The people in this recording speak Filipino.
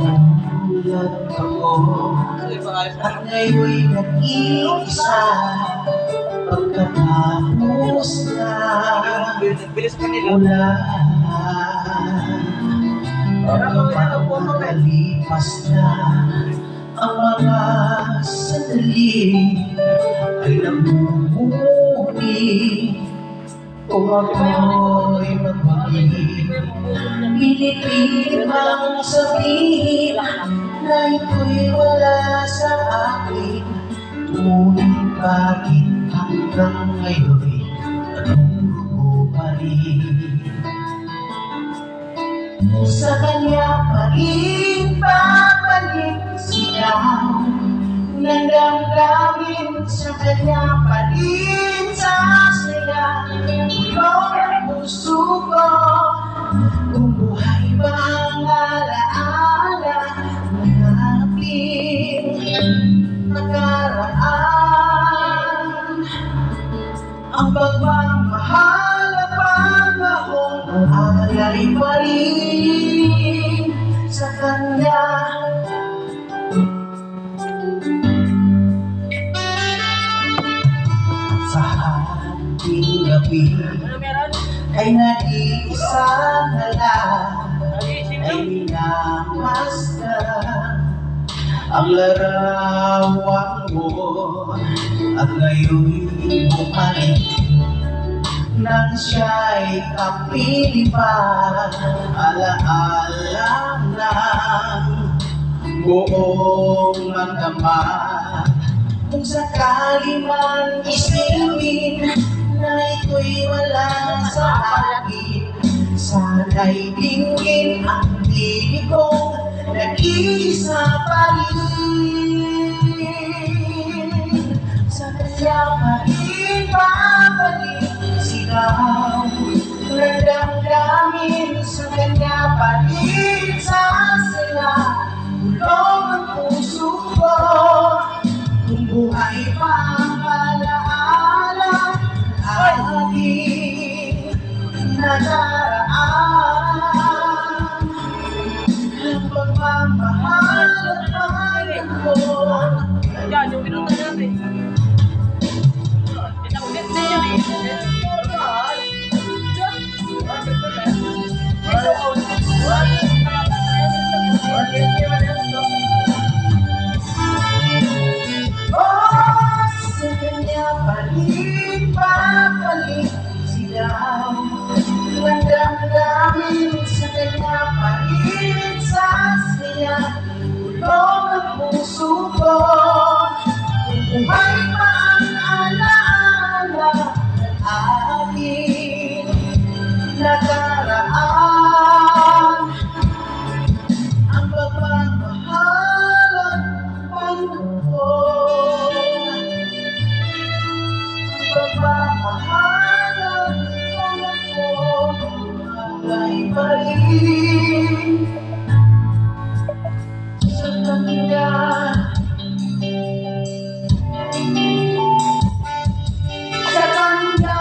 Nagulat ako at ngayon'y nag-iisa pagkatapos na ulan. Pagkakalipas na ang mga sandali ay namumuni kung ako'y magpapigil. Pinipilit bang sabihin na ito'y wala sa akin, ngunit bakit hanggang ngayon'y natuturo pa rin? Sa kanya pa rin babalik sigaw ng damdamin, sa kanya pa rin sasaya bulong ang puso ko. Kung buhay ba ang alaala ng ating nakaraan, ang pagmamahal at panahon alay pa rin sa kanya. Sa ating gabi ay nag-iisa na lang, ay minamasdan ang larawan mo, at ngayon'y bumalik nang siya'y kapilipan. Alaala ng buong magdama, kung sakali man isipin na ito'y wala sa akin, sana'y dinggin ang tinig kong nag-iisa pa rin. Sa kanya pa rin babalik sigaw ng damdamin, sa kanya pa rin sasaya bulong ang puso ko. Kung buhay pa ang alaala ating nadaraan, ang pagmamahal at panahon. Yan, yung minuto natin. Pinaulit na yan eh. Sa kanya pa rin babalik sigaw ng damdamin, sa kanya pa rin sasaya bulong ang puso ko. Kung buhay pa ang alaala ng aking nakaraan, ang pagmamahal at panahon, ang pagmamahal at panahon alay pa rin sa kanya. Sa kanya.